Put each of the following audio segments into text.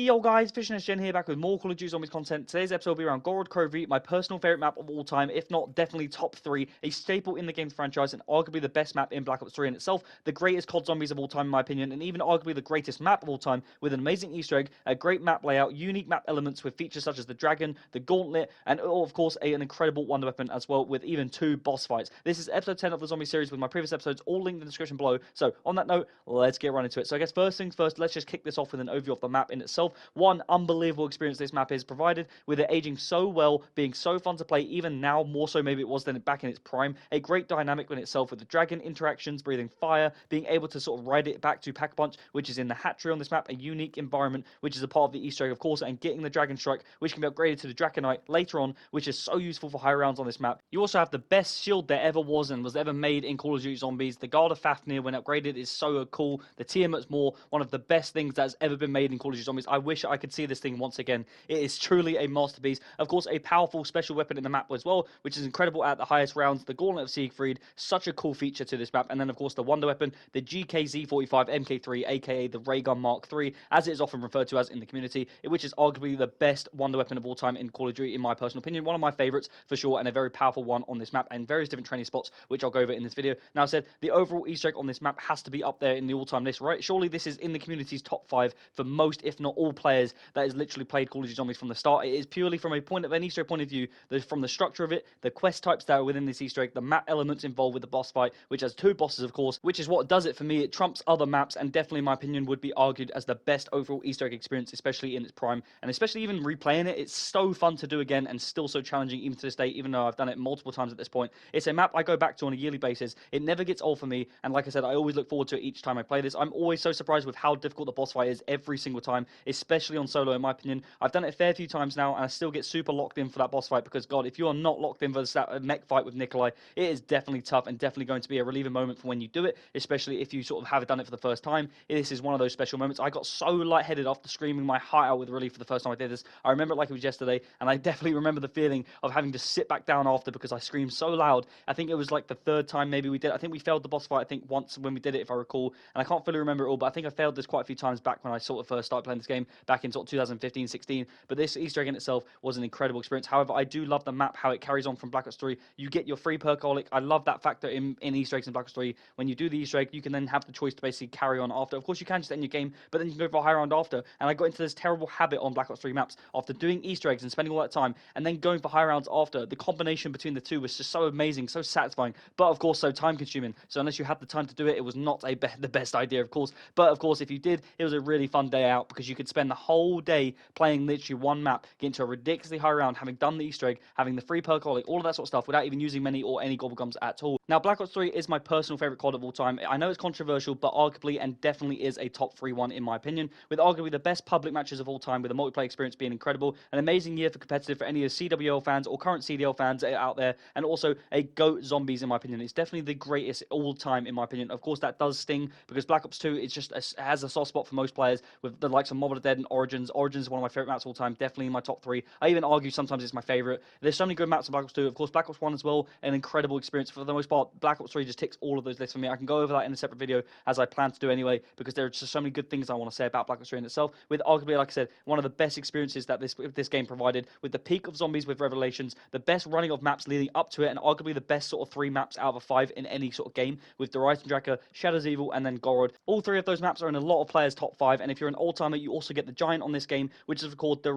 Yo guys, Fishness Gen here, back with more Call of Duty Zombies content. Today's episode will be around Gorod Krovi, my personal favourite map of all time, if not definitely top 3, a staple in the game's franchise and arguably the best map in Black Ops 3 in itself, the greatest Cod Zombies of all time in my opinion, and even arguably the greatest map of all time, with an amazing Easter egg, a great map layout, unique map elements with features such as the Dragon, the Gauntlet, and of course an incredible wonder weapon as well, with even 2 boss fights. This is episode 10 of the Zombie series with my previous episodes, all linked in the description below. So on that note, let's get right into it. So I guess first things first, let's just kick this off with an overview of the map in itself. One unbelievable experience this map is provided, with it aging so well, being so fun to play, even now more so maybe it was than back in its prime. A great dynamic in itself with the Dragon interactions, breathing fire, being able to sort of ride it back to Pack-a-Punch, which is in the hatchery on this map, a unique environment, which is a part of the Easter egg of course, and getting the Dragon Strike, which can be upgraded to the Draconite later on, which is so useful for high rounds on this map. You also have the best shield there ever was and was ever made in Call of Duty Zombies. The Guard of Fafnir, when upgraded, is so cool. The Tiamat's Maw, one of the best things that's ever been made in Call of Duty Zombies. I wish I could see this thing once again. It is truly a masterpiece. Of course, a powerful special weapon in the map as well, which is incredible at the highest rounds. The Gauntlet of Siegfried, such a cool feature to this map. And then, of course, the wonder weapon, the GKZ-45 MK3, aka the Ray Gun Mark III, as it is often referred to as in the community, which is arguably the best wonder weapon of all time in Call of Duty, in my personal opinion. One of my favorites for sure, and a very powerful one on this map, and various different training spots, which I'll go over in this video. Now, I said the overall Easter egg on this map has to be up there in the all-time list, right? Surely this is in the community's top 5 for most, if not all, players that has literally played Call of Duty Zombies from the start. It is purely from an Easter egg point of view, from the structure of it, the quest types that are within this Easter egg, the map elements involved with the boss fight, which has 2 bosses, of course, which is what does it for me. It trumps other maps, and definitely, in my opinion, would be argued as the best overall Easter egg experience, especially in its prime, and especially even replaying it. It's so fun to do again, and still so challenging even to this day, even though I've done it multiple times at this point. It's a map I go back to on a yearly basis. It never gets old for me, and like I said, I always look forward to it each time I play this. I'm always so surprised with how difficult the boss fight is every single time, especially on solo, in my opinion. I've done it a fair few times now, and I still get super locked in for that boss fight, because God, if you are not locked in for that mech fight with Nikolai, it is definitely tough, and definitely going to be a relieving moment for when you do it, especially if you sort of have done it for the first time. This is one of those special moments. I got so lightheaded after screaming my heart out with relief for the first time I did this. I remember it like it was yesterday, and I definitely remember the feeling of having to sit back down after because I screamed so loud. I think it was like the 3rd time maybe we did it. I think we failed the boss fight, I think once when we did it, if I recall, and I can't fully remember it all, but I think I failed this quite a few times back when I sort of first started playing this game back in sort of 2015, 16. But this Easter egg in itself was an incredible experience. However, I do love the map, how it carries on from Black Ops 3. You get your free perkaholic. I love that factor in Easter eggs in Black Ops 3. When you do the Easter egg, you can then have the choice to basically carry on after. Of course, you can just end your game, but then you can go for a high round after. And I got into this terrible habit on Black Ops 3 maps after doing Easter eggs and spending all that time and then going for high rounds after. The combination between the two was just so amazing, so satisfying, but of course so time consuming. So unless you had the time to do it, it was not the best idea, of course. But of course, if you did, it was a really fun day out, because you could spend the whole day playing literally one map, getting to a ridiculously high round, having done the Easter egg, having the free perkaholic, all of that sort of stuff, without even using many or any gobblegums at all. Now, Black Ops 3 is my personal favorite COD of all time. I know it's controversial, but arguably and definitely is a top 3 one in my opinion, with arguably the best public matches of all time, with the multiplayer experience being incredible, an amazing year for competitive for any of the CWL fans or current CDL fans out there, and also a GOAT Zombies in my opinion. It's definitely the greatest all time in my opinion. Of course, that does sting, because Black Ops 2 is just has a soft spot for most players, with the likes of Mob of the Dead and Origins. Origins is one of my favorite maps of all time, definitely in my top 3. I even argue sometimes it's my favorite. There's so many good maps in Black Ops 2. Of course, Black Ops 1 as well, an incredible experience. For the most part, Black Ops 3 just ticks all of those lists for me. I can go over that in a separate video, as I plan to do anyway, because there are just so many good things I want to say about Black Ops 3 in itself, with arguably, like I said, one of the best experiences that this game provided, with the peak of Zombies with Revelations, the best running of maps leading up to it, and arguably the best sort of 3 maps out of 5 in any sort of game, with the Rise and Draka, Shadows Evil, and then Gorod. All 3 of those maps are in a lot of players' top 5, and if you're an old-timer, you also get the Giant on this game, which is called the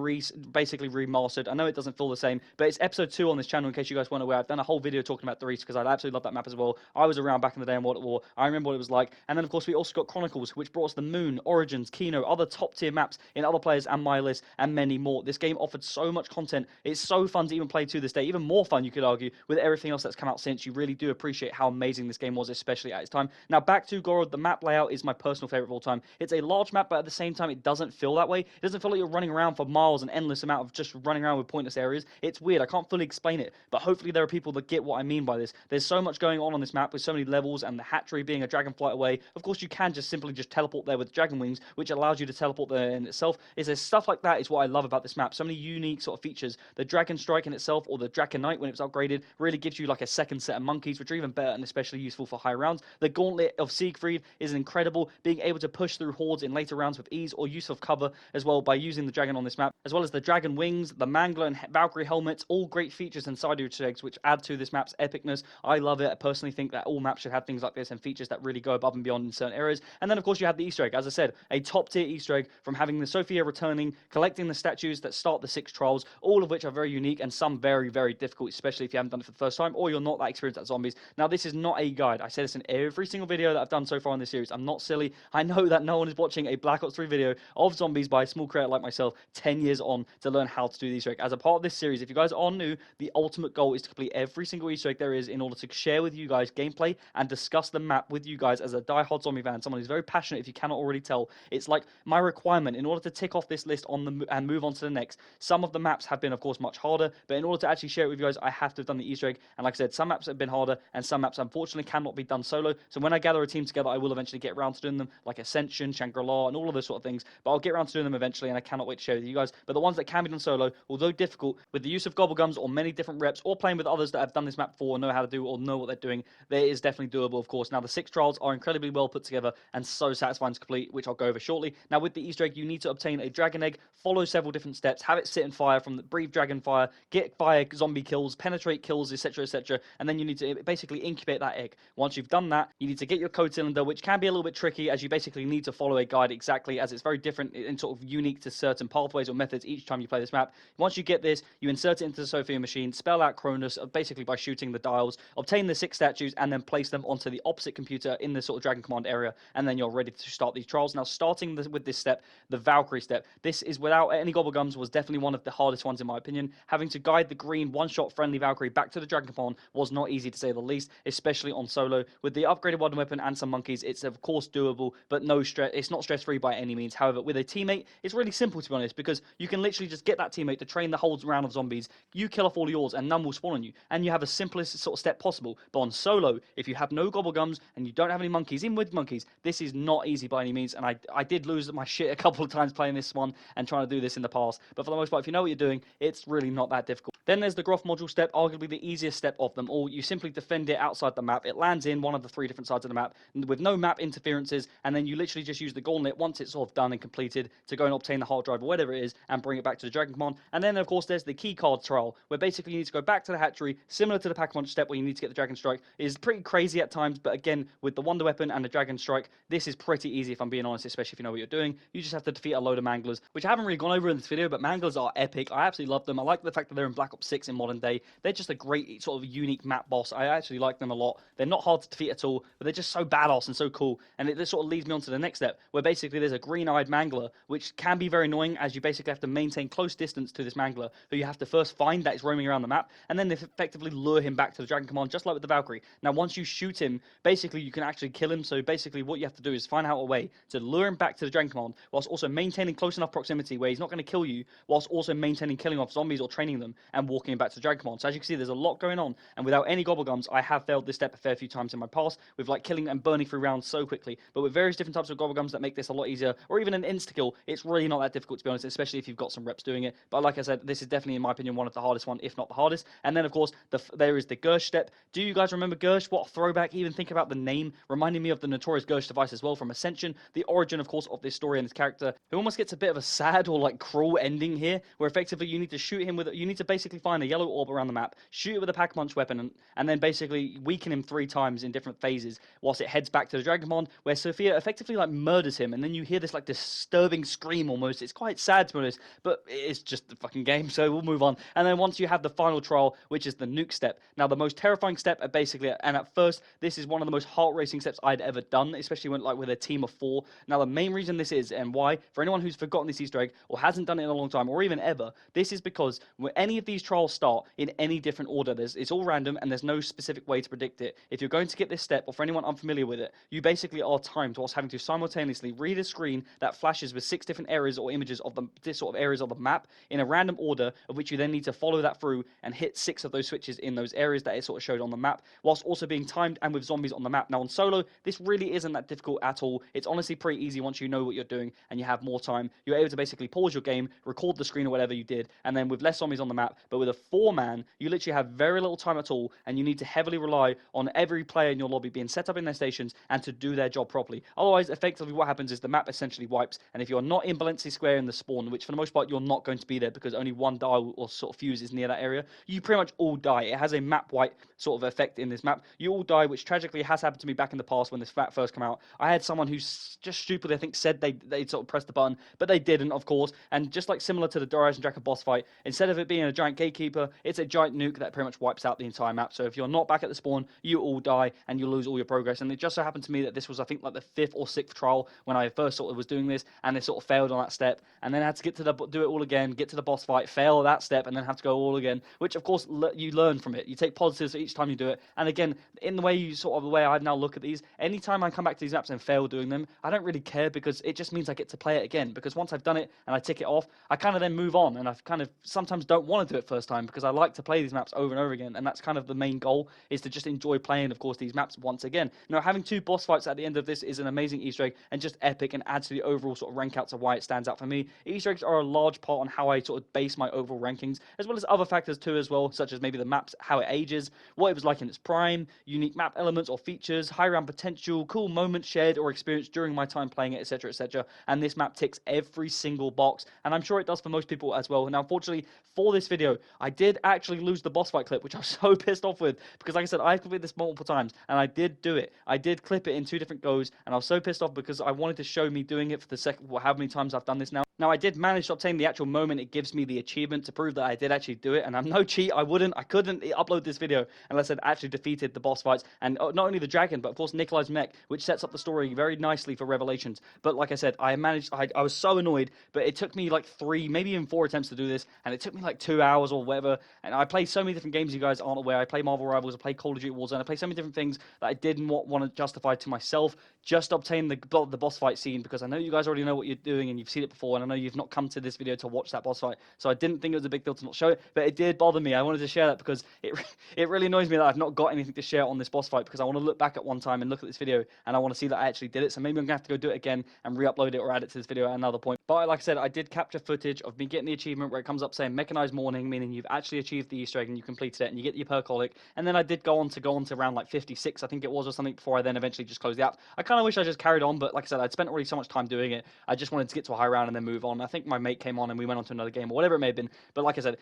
basically remastered. I know it doesn't feel the same, but it's episode 2 on this channel, in case you guys weren't aware. I've done a whole video talking about the Reese, because I absolutely love that map as well. I was around back in the day in World at War. I remember what it was like. And then, of course, we also got Chronicles, which brought us the Moon, Origins, Kino, other top-tier maps in other players and my list, and many more. This game offered so much content. It's so fun to even play to this day. Even more fun, you could argue, with everything else that's come out since. You really do appreciate how amazing this game was, especially at its time. Now, back to Gorod. The map layout is my personal favorite of all time. It's a large map, but at the same time, it doesn't feel that way. It doesn't feel like you're running around for miles, an endless amount of just running around with pointless areas. It's weird. I can't fully explain it, but hopefully there are people that get what I mean by this. There's so much much going on this map with so many levels, and the hatchery being a dragon flight away. Of course, you can just simply just teleport there with dragon wings, which allows you to teleport there in itself. Is there stuff like that is what I love about this map. So many unique sort of features. The dragon strike in itself, or the dragon knight when it's upgraded, really gives you like a second set of monkeys, which are even better and especially useful for high rounds. The gauntlet of Siegfried is incredible, being able to push through hordes in later rounds with ease, or use of cover as well by using the dragon on this map, as well as the dragon wings, the Mangler and Valkyrie helmets, all great features inside your Easter eggs, which add to this map's epicness. I love it. I personally think that all maps should have things like this and features that really go above and beyond in certain areas. And then, of course, you have the Easter egg. As I said, a top-tier Easter egg from having the Sophia returning, collecting the statues that start the 6 trials, all of which are very unique and some very, very difficult, especially if you haven't done it for the first time or you're not that experienced at zombies. Now, this is not a guide. I say this in every single video that I've done so far in this series. I'm not silly. I know that no one is watching a Black Ops 3 video of zombies by a small creator like myself 10 years on to learn how to do the Easter egg. As a part of this series, if you guys are new, the ultimate goal is to complete every single Easter egg there is in order to share with you guys gameplay and discuss the map with you guys as a die-hard zombie fan, someone who's very passionate. If you cannot already tell, it's like my requirement in order to tick off this list and move on to the next. Some of the maps have been, of course, much harder, but in order to actually share it with you guys, I have to have done the Easter egg. And like I said, some maps have been harder, and some maps unfortunately cannot be done solo. So when I gather a team together, I will eventually get around to doing them, like Ascension, Shangri-La, and all of those sort of things. But I'll get around to doing them eventually, and I cannot wait to share with you guys. But the ones that can be done solo, although difficult, with the use of gobblegums or many different reps, or playing with others that have done this map before, know how to do or know what they're doing, there is definitely doable, of course. Now, the 6 trials are incredibly well put together and so satisfying to complete, which I'll go over shortly. Now, with the Easter egg, you need to obtain a dragon egg, follow several different steps, have it sit in fire from the breathe dragon fire, get fire zombie kills, penetrate kills, etc., etc., and then you need to basically incubate that egg. Once you've done that, you need to get your code cylinder, which can be a little bit tricky, as you basically need to follow a guide exactly, as it's very different and sort of unique to certain pathways or methods each time you play this map. Once you get this, you insert it into the Sophia machine, spell out Cronus, basically by shooting the dials, obtain the 6 statues, and then place them onto the opposite computer in the sort of Dragon Command area, and then you're ready to start these trials. Now, starting with this step, the Valkyrie step, this is without any gobblegums, was definitely one of the hardest ones in my opinion. Having to guide the green one-shot friendly Valkyrie back to the Dragon Command was not easy to say the least, especially on solo. With the upgraded wooden weapon and some monkeys, it's of course doable, but no stress. It's not stress-free by any means. However, with a teammate, it's really simple to be honest, because you can literally just get that teammate to train the whole round of zombies, you kill off all yours, and none will spawn on you, and you have the simplest sort of step possible. But on solo, if you have no gobblegums and you don't have any monkeys, even with monkeys, this is not easy by any means, and I did lose my shit a couple of times playing this one and trying to do this in the past, but for the most part, if you know what you're doing, it's really not that difficult. Then there's the Groff module step, arguably the easiest step of them all. You simply defend it outside the map. It lands in one of the 3 different sides of the map with no map interferences, and then you literally just use the gauntlet once it's sort of done and completed to go and obtain the hard drive or whatever it is and bring it back to the Dragon Command. And then, of course, there's the key card trial, where basically you need to go back to the hatchery, similar to the Pack-a-Punch step where you need to get the Dragon Strike. It is pretty crazy at times, but again, with the Wonder Weapon and the Dragon Strike, this is pretty easy if I'm being honest, especially if you know what you're doing. You just have to defeat a load of Manglers, which I haven't really gone over in this video, but Manglers are epic. I absolutely love them. I like the fact that they're in Black Ops 6 in modern day. They're just a great sort of unique map boss. I actually like them a lot. They're not hard to defeat at all, but they're just so badass and so cool. And this sort of leads me on to the next step, where basically there's a green-eyed Mangler, which can be very annoying, as you basically have to maintain close distance to this Mangler, who you have to first find that is roaming around the map, and then effectively lure him back to the Dragon Command, just like with the Valkyrie. Now, once you shoot him, basically you can actually kill him. So basically what you have to do is find out a way to lure him back to the Dragon Command, whilst also maintaining close enough proximity where he's not going to kill you, whilst also maintaining killing off zombies or training them and walking him back to the Dragon Command. So as you can see, there's a lot going on, and without any gobblegums, I have failed this step a fair few times in my past, with like killing and burning through rounds so quickly. But with various different types of gobblegums that make this a lot easier, or even an insta-kill, it's really not that difficult to be honest, especially if you've got some reps doing it. But like I said, this is definitely, in my opinion, one of the hardest one, if not the hardest. And then, of course, there is the Gersh step. Do you guys remember Gersh? What a throwback. Even think about the name, reminding me of the notorious Gersh device as well from Ascension. The origin, of course, of this story and this character, who almost gets a bit of a sad or like cruel ending here, where effectively you need to shoot him with, you need to basically find a yellow orb around the map, shoot it with a Pack-a-Punch weapon, and then basically weaken him 3 times in different phases, whilst it heads back to the Dragon Command, where Sophia effectively like murders him, and then you hear this like disturbing scream almost. It's quite sad to be honest, but it's just the fucking game, so we'll move on. And then once you have the final trial, which is the nuke step. Now, the most terrifying step, basically, and at first, this is one of the most heart-racing steps I'd ever done, especially when like with a team of 4. Now, the main reason this is, and why, for anyone who's forgotten this Easter egg, or hasn't done it in a long time, or even ever, this is because any of these these trials start in any different order. It's all random, and there's no specific way to predict it. If you're going to get this step, or for anyone unfamiliar with it, you basically are timed whilst having to simultaneously read a screen that flashes with 6 different areas or images of this sort of areas of the map in a random order, of which you then need to follow that through and hit 6 of those switches in those areas that it sort of showed on the map, whilst also being timed and with zombies on the map. Now on solo, this really isn't that difficult at all. It's honestly pretty easy once you know what you're doing and you have more time. You're able to basically pause your game, record the screen or whatever you did, and then with less zombies on the map, but with a 4-man, you literally have very little time at all, and you need to heavily rely on every player in your lobby being set up in their stations and to do their job properly. Otherwise, effectively what happens is the map essentially wipes, and if you're not in Valencia Square in the spawn, which for the most part you're not going to be there because only one dial or sort of fuse is near that area, you pretty much all die. It has a map wipe sort of effect in this map. You all die, which tragically has happened to me back in the past when this map first came out. I had someone who just stupidly, I think, said they sort of pressed the button, but they didn't, of course. And just like similar to the Darius and Draco boss fight, instead of it being a giant gatekeeper, it's a giant nuke that pretty much wipes out the entire map. So if you're not back at the spawn, you all die and you lose all your progress. And it just so happened to me that this was, I think, like the 5th or 6th trial when I first sort of was doing this, and it sort of failed on that step, and then I had to do it all again, get to the boss fight, fail that step, and then have to go all again. Which of course you learn from it. You take positives each time you do it. And again, in the way I now look at these, anytime I come back to these maps and fail doing them, I don't really care, because it just means I get to play it again. Because once I've done it and I tick it off, I kind of then move on, and I kind of sometimes don't want to do it first time because I like to play these maps over and over again, and that's kind of the main goal, is to just enjoy playing, of course, these maps once again. Now, having 2 boss fights at the end of this is an amazing Easter egg and just epic, and adds to the overall sort of rank outs of why it stands out for me. Easter eggs are a large part on how I sort of base my overall rankings, as well as other factors too as well, such as maybe the maps, how it ages, what it was like in its prime, unique map elements or features, high round potential, cool moments shared or experienced during my time playing it, etc, etc. And this map ticks every single box, and I'm sure it does for most people as well. Now, unfortunately, for this video, I did actually lose the boss fight clip, which I was so pissed off with, because like I said, I've completed this multiple times, and I did do it. I did clip it in 2 different goes, and I was so pissed off because I wanted to show me doing it for the second, how many times I've done this now. Now, I did manage to obtain the actual moment it gives me the achievement to prove that I did actually do it, and I'm no cheat. I couldn't upload this video unless I'd actually defeated the boss fights, and not only the dragon, but of course Nikolai's mech, which sets up the story very nicely for Revelations. But like I said, I was so annoyed, but it took me like 3, maybe even 4 attempts to do this, and it took me like 2 hours or whatever, and I play so many different games you guys aren't aware. I play Marvel Rivals, I play Call of Duty Warzone, I play so many different things that I didn't want to justify to myself just to obtain the boss fight scene, because I know you guys already know what you're doing and you've seen it before, and I know you've not come to this video to watch that boss fight, so I didn't think it was a big deal to not show it, but it did bother me. I wanted to share that because it really annoys me that I've not got anything to share on this boss fight, because I want to look back at one time and look at this video, and I want to see that I actually did it. So maybe I'm gonna have to go do it again and re-upload it or add it to this video at another point. But like I said, I did capture footage of me getting the achievement where it comes up saying mechanized morning, meaning you've actually achieved the Easter egg and you completed it, and you get your percolic. And then I did go on to around like 56, I think it was, or something, before I then eventually just closed the app. I kind of wish I just carried on, but like I said, I'd spent already so much time doing it. I just wanted to get to a high round and then move on. I think my mate came on and we went on to another game or whatever it may have been. But like I said,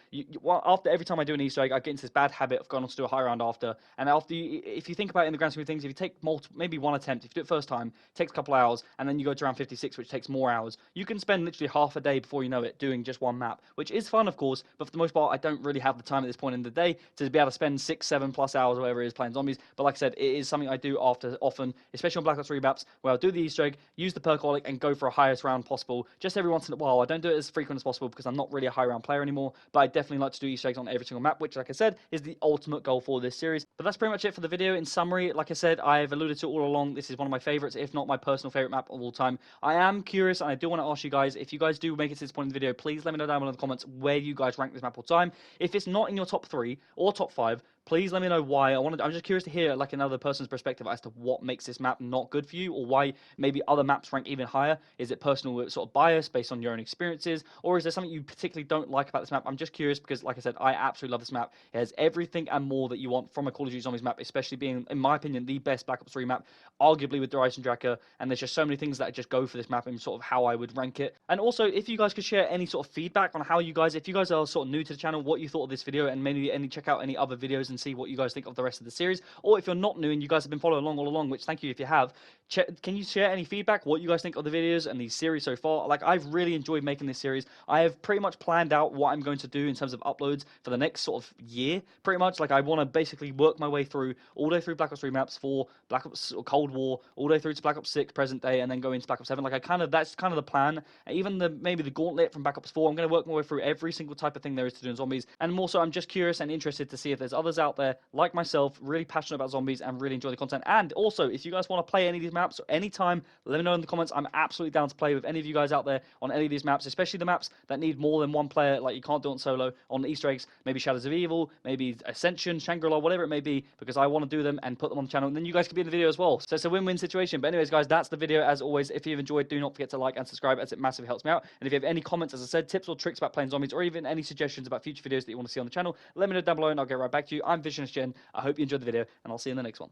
after every time I do an Easter egg, I get into this bad habit of going on to do a high round after. And if you think about it in the grand scheme of things, if you take maybe one attempt, if you do it first time, it takes a couple hours, and then you go to round 56, which takes more hours, you can spend literally half a day before you know it doing just one map, which is fun, of course, but for the most part, I don't really have the time at this point in the day to be able to spend 6-7+ hours or whatever it is playing zombies. But like I said, it is something I do often, especially on Black Ops 3 maps, where I'll do the Easter egg, use the percolic, and go for a highest round possible, just every once in a while. I don't do it as frequent as possible because I'm not really a high round player anymore, but I definitely like to do Easter eggs on every single map, which, like I said, is the ultimate goal for this series. But that's pretty much it for the video. In summary, like I said, I've alluded to all along, this is one of my favorites, if not my personal favorite map of all time. I am curious, and I do want to ask you guys, if you guys do make it to this point in the video, please let me know down below in the comments where you guys rank this map all time. If it's not in your top 3 or top 5, please let me know why. I'm just curious to hear like another person's perspective as to what makes this map not good for you, or why maybe other maps rank even higher. Is it personal sort of bias based on your own experiences, or is there something you particularly don't like about this map? I'm just curious because, like I said, I absolutely love this map. It has everything and more that you want from a Call of Duty Zombies map, especially being, in my opinion, the best Black Ops 3 map, arguably with Darius and Draco, and there's just so many things that just go for this map and sort of how I would rank it. And also, if you guys could share any sort of feedback on how you guys, if you guys are sort of new to the channel, what you thought of this video, and maybe check out any other videos and see what you guys think of the rest of the series. Or if you're not new and you guys have been following along all along, which thank you if you have, can you share any feedback, what you guys think of the videos and the series so far? Like, I've really enjoyed making this series. I have pretty much planned out what I'm going to do in terms of uploads for the next sort of year, pretty much. Like, I want to basically work my way through all the way through Black Ops 3 maps, for Black Ops or Cold War, all the way through to Black Ops 6 present day, and then go into Black Ops 7. Like, that's kind of the plan. Even maybe the Gauntlet from Black Ops 4, I'm going to work my way through every single type of thing there is to do in zombies. And more so, I'm just curious and interested to see if there's others out there like myself, really passionate about zombies and really enjoy the content. And also, if you guys want to play any of these maps or anytime, let me know in the comments. I'm absolutely down to play with any of you guys out there on any of these maps, especially the maps that need more than one player, like you can't do it on solo, on the Easter eggs, maybe Shadows of Evil, maybe Ascension, Shangri-La, whatever it may be, because I want to do them and put them on the channel, and then you guys can be in the video as well. So it's a win-win situation. But anyways, guys, that's the video. As always, if you've enjoyed, do not forget to like and subscribe, as it massively helps me out. And if you have any comments, as I said, tips or tricks about playing zombies, or even any suggestions about future videos that you want to see on the channel, let me know down below and I'll get right back to you. I'm Visionist Gen. I hope you enjoyed the video, and I'll see you in the next one.